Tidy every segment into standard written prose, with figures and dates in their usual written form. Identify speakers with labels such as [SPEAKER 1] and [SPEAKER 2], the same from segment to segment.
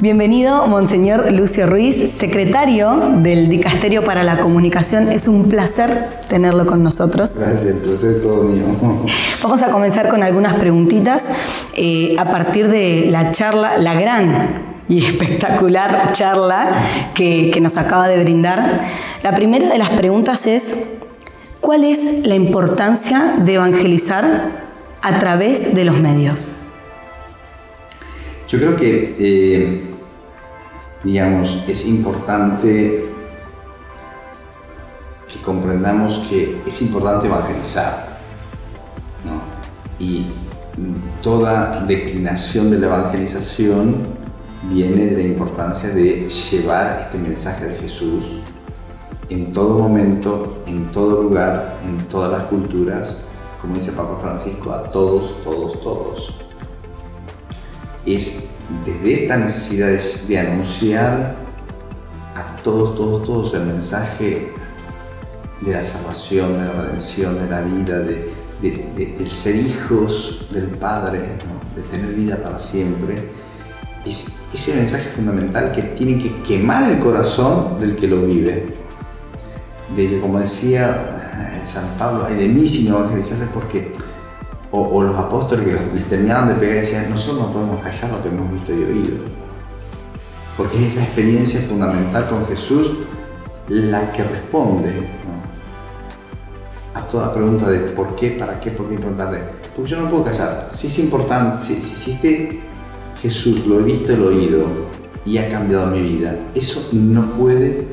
[SPEAKER 1] Bienvenido, Monseñor Lucio Ruiz, secretario del Dicasterio para la Comunicación. Es un placer tenerlo con nosotros.
[SPEAKER 2] Gracias, el placer es todo mío.
[SPEAKER 1] Vamos a comenzar con algunas preguntitas a partir de la charla, la gran y espectacular charla que nos acaba de brindar. La primera de las preguntas es: ¿cuál es la importancia de evangelizar a través de los medios?
[SPEAKER 2] Yo creo que, es importante que comprendamos que es importante evangelizar, ¿no? Y toda declinación de la evangelización viene de la importancia de llevar este mensaje de Jesús en todo momento, en todo lugar, en todas las culturas, como dice Papa Francisco, a todos. Es desde esta necesidad de anunciar a todos el mensaje de la salvación, de la redención, de la vida, del ser hijos del Padre, ¿no? De tener vida para siempre. Es ese mensaje fundamental que tiene que quemar el corazón del que lo vive. Como decía San Pablo, ay de mí si no evangelizase, porque o los apóstoles que les terminaban de pegar y decían: nosotros no podemos callar lo que hemos visto y oído, porque es esa experiencia fundamental con Jesús la que responde, ¿no?, a toda pregunta de por qué, para qué, por qué importante. Porque yo no puedo callar. Si es importante, si este Jesús lo he visto y lo he oído y ha cambiado mi vida, eso no puede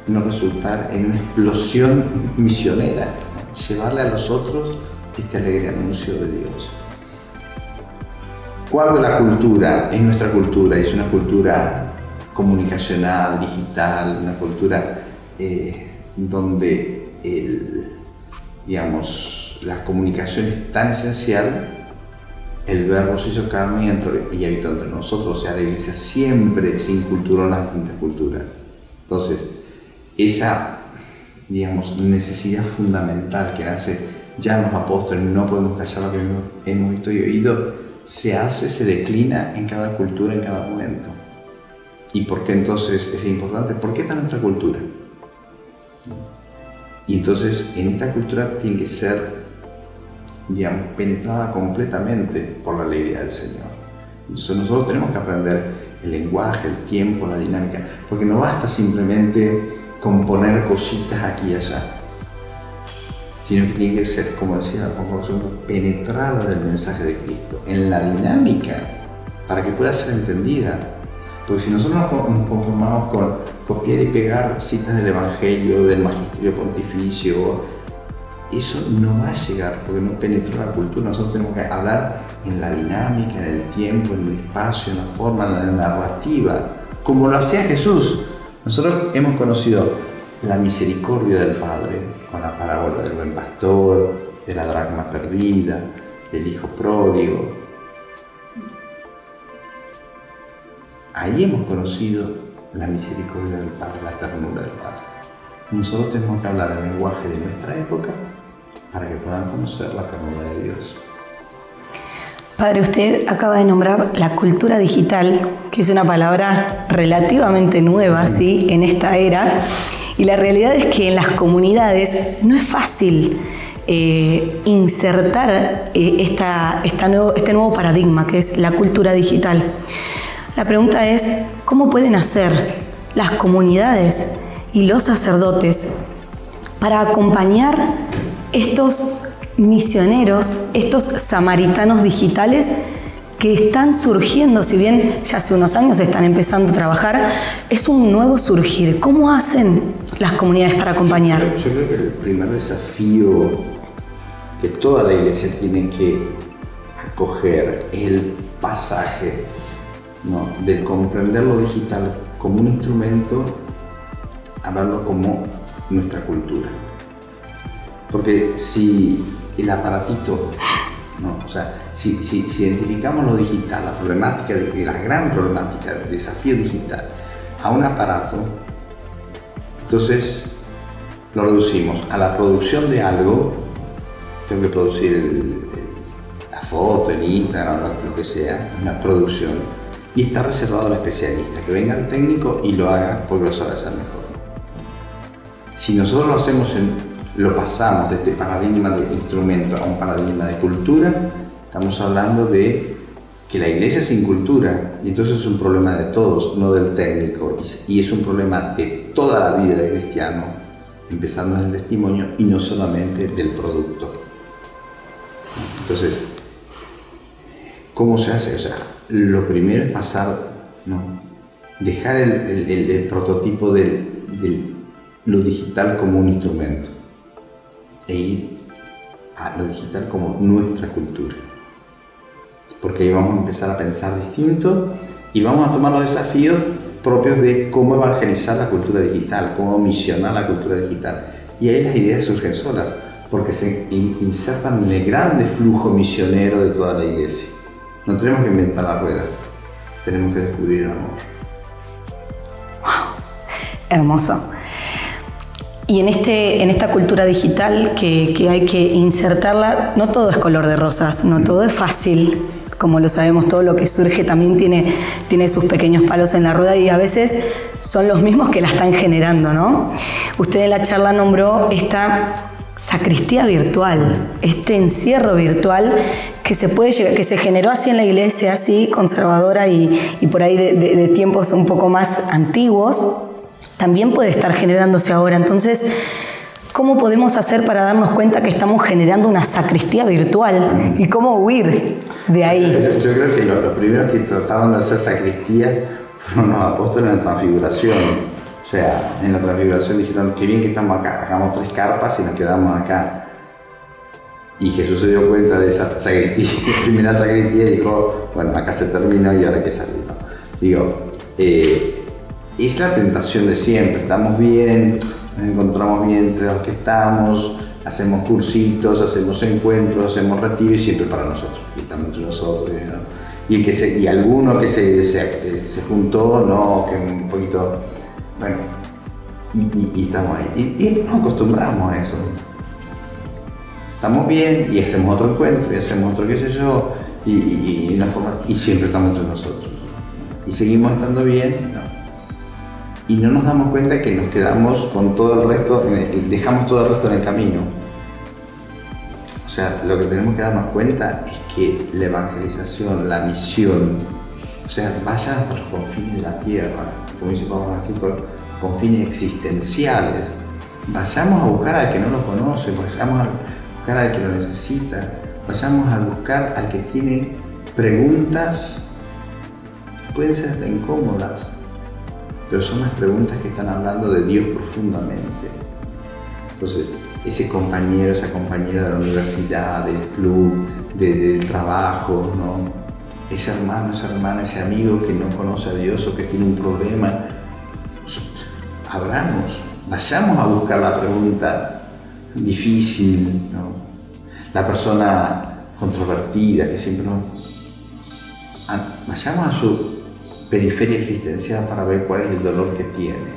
[SPEAKER 2] no resultar en una explosión misionera, ¿no? Llevarle a los otros este alegre anuncio de Dios. Cuando la cultura es nuestra cultura, es una cultura comunicacional, digital, una cultura donde la comunicación es tan esencial, el Verbo se hizo carne y habitó entre nosotros. O sea, la Iglesia siempre se inculturó en las distintas culturas. Entonces, esa, necesidad fundamental que nace ya en los apóstoles, no podemos callar lo que hemos visto y oído, se declina en cada cultura, en cada momento. ¿Y por qué entonces es importante? Porque esta es nuestra cultura. Y entonces en esta cultura tiene que ser, penetrada completamente por la alegría del Señor. Entonces nosotros tenemos que aprender el lenguaje, el tiempo, la dinámica, porque no basta simplemente componer cositas aquí y allá, sino que tiene que ser, como decía Juan Pablo II, penetrada del mensaje de Cristo, en la dinámica, para que pueda ser entendida. Porque si nosotros nos conformamos con copiar y pegar citas del Evangelio, del Magisterio Pontificio, eso no va a llegar, porque no penetró la cultura. Nosotros tenemos que hablar en la dinámica, en el tiempo, en el espacio, en la forma, en la narrativa, como lo hacía Jesús. Nosotros hemos conocido la misericordia del Padre con la parábola del buen pastor, de la dracma perdida, del hijo pródigo. Ahí hemos conocido la misericordia del Padre, la ternura del Padre. Nosotros tenemos que hablar el lenguaje de nuestra época para que puedan conocer la ternura de Dios.
[SPEAKER 1] Padre, usted acaba de nombrar la cultura digital, que es una palabra relativamente nueva, ¿sí?, en esta era. Y la realidad es que en las comunidades no es fácil insertar este nuevo paradigma que es la cultura digital. La pregunta es: ¿cómo pueden hacer las comunidades y los sacerdotes para acompañar estos misioneros, estos samaritanos digitales que están surgiendo? Si bien ya hace unos años están empezando a trabajar, es un nuevo surgir. ¿Cómo hacen las comunidades para acompañar?
[SPEAKER 2] Yo creo que el primer desafío que toda la Iglesia tiene que acoger es el pasaje, ¿no?, de comprender lo digital como un instrumento a verlo como nuestra cultura. Porque si el aparatito, ¿no?, o sea, si identificamos lo digital, la problemática, la gran problemática del desafío digital a un aparato, entonces lo reducimos a la producción de algo. Tengo que producir la foto, el Instagram, lo que sea, una producción. y está reservado al especialista, que venga el técnico y lo haga porque lo sabe hacer mejor. Si nosotros lo hacemos, lo pasamos de este paradigma de instrumento a un paradigma de cultura, estamos hablando de que la iglesia es sin cultura, y entonces es un problema de todos, no del técnico, y es un problema de toda la vida del cristiano, empezando en el testimonio y no solamente del producto. Entonces, ¿cómo se hace? O sea, lo primero es pasar, ¿no? Dejar el prototipo de lo digital como un instrumento e ir a lo digital como nuestra cultura. Porque ahí vamos a empezar a pensar distinto y vamos a tomar los desafíos propios de cómo evangelizar la cultura digital, cómo misionar la cultura digital. Y ahí las ideas surgen solas, porque se insertan en el grande flujo misionero de toda la iglesia. No tenemos que inventar la rueda, tenemos que descubrir el amor.
[SPEAKER 1] ¡Wow! Hermoso. Y en esta cultura digital que hay que insertarla, no todo es color de rosas, no todo es fácil. Como lo sabemos, todo lo que surge también tiene sus pequeños palos en la rueda y a veces son los mismos que la están generando, ¿no? Usted en la charla nombró esta sacristía virtual, este encierro virtual que se generó así en la iglesia, así conservadora y por ahí de tiempos un poco más antiguos, también puede estar generándose ahora. Entonces, ¿cómo podemos hacer para darnos cuenta que estamos generando una sacristía virtual y cómo huir de ahí?
[SPEAKER 2] Yo creo que los primeros que trataban de hacer sacristía fueron los apóstoles en la transfiguración. O sea, en la transfiguración dijeron, qué bien que estamos acá, hagamos 3 carpas y nos quedamos acá. Y Jesús se dio cuenta de esa sacristía, primera sacristía, y dijo, bueno, acá se terminó y ahora hay que salir, ¿no? Digo, es la tentación de siempre, estamos bien, nos encontramos bien entre los que estamos, hacemos cursitos, hacemos encuentros, hacemos retiros y siempre para nosotros, y estamos entre nosotros, ¿no? Y alguno que se juntó, ¿no? Que un poquito, bueno, y estamos ahí. Y nos acostumbramos a eso. Estamos bien y hacemos otro encuentro, y hacemos otro qué sé yo, y siempre estamos entre nosotros. Y seguimos estando bien, ¿no? Y no nos damos cuenta que nos quedamos con todo el resto, dejamos todo el resto en el camino. O sea, lo que tenemos que darnos cuenta es que la evangelización, la misión, o sea, vayan hasta los confines de la tierra, como dice Pablo Francisco, confines existenciales. Vayamos a buscar al que no lo conoce, vayamos a buscar al que lo necesita, vayamos a buscar al que tiene preguntas que pueden ser hasta incómodas, pero son las preguntas que están hablando de Dios profundamente. Entonces, ese compañero, esa compañera de la universidad, del club, del trabajo, ¿no? Ese hermano, esa hermana, ese amigo que no conoce a Dios o que tiene un problema, abramos, vayamos a buscar la pregunta difícil, ¿no? La persona controvertida que siempre no... Vayamos a su periferia existencial para ver cuál es el dolor que tiene.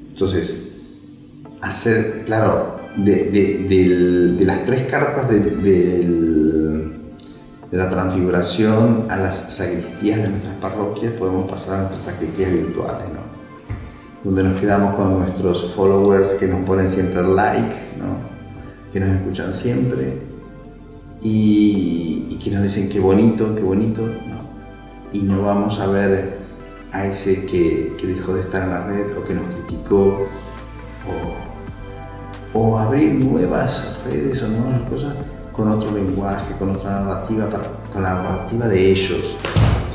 [SPEAKER 2] Entonces, hacer, claro, de las 3 carpas de la transfiguración a las sacristías de nuestras parroquias, podemos pasar a nuestras sacristías virtuales, ¿no? Donde nos quedamos con nuestros followers que nos ponen siempre el like, ¿no? Que nos escuchan siempre y que nos dicen qué bonito, ¿no? Y no vamos a ver a ese que dejó de estar en la red o que nos criticó o abrir nuevas redes o nuevas cosas con otro lenguaje, con otra narrativa, con la narrativa de ellos.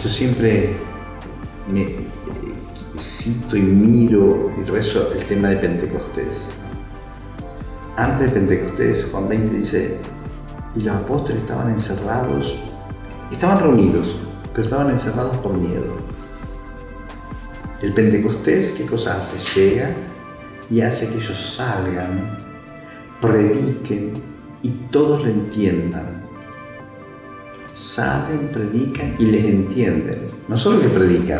[SPEAKER 2] Yo siempre me cito y miro y rezo el tema de Pentecostés. Antes de Pentecostés, Juan 20 dice, y los apóstoles estaban encerrados, estaban reunidos, pero estaban encerrados por miedo. El Pentecostés, ¿qué cosa hace? Llega y hace que ellos salgan, prediquen y todos le entiendan. Salen, predican y les entienden. No solo que predican,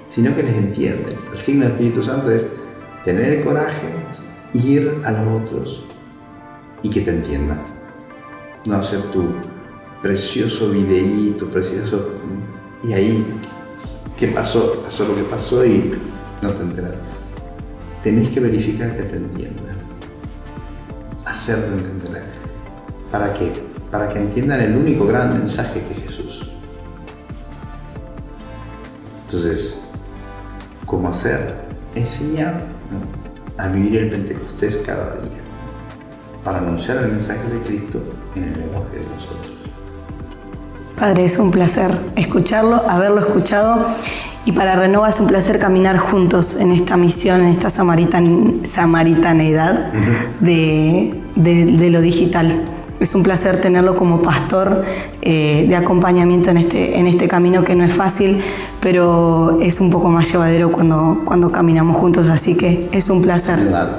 [SPEAKER 2] sino que les entienden. El signo del Espíritu Santo es tener el coraje, ir a los otros y que te entiendan. No hacer tu precioso videíto, precioso, y ahí, ¿qué pasó? Pasó lo que pasó y no te enteraste. Tenés que verificar que te entiendan, hacerte entender. ¿Para qué? Para que entiendan el único gran mensaje que es Jesús. Entonces, ¿cómo hacer? Enseñar, ¿no?, a vivir el Pentecostés cada día, para anunciar el mensaje de Cristo en el lenguaje de nosotros.
[SPEAKER 1] Padre, es un placer escucharlo, haberlo escuchado, y para Renova es un placer caminar juntos en esta misión, en esta samaritaneidad de lo digital. Es un placer tenerlo como pastor de acompañamiento en este camino que no es fácil, pero es un poco más llevadero cuando caminamos juntos, así que es un placer.
[SPEAKER 2] Claro.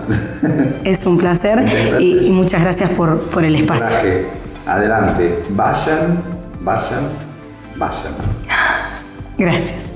[SPEAKER 1] Es un placer y muchas gracias por el espacio.
[SPEAKER 2] Adelante, vayan.
[SPEAKER 1] Gracias.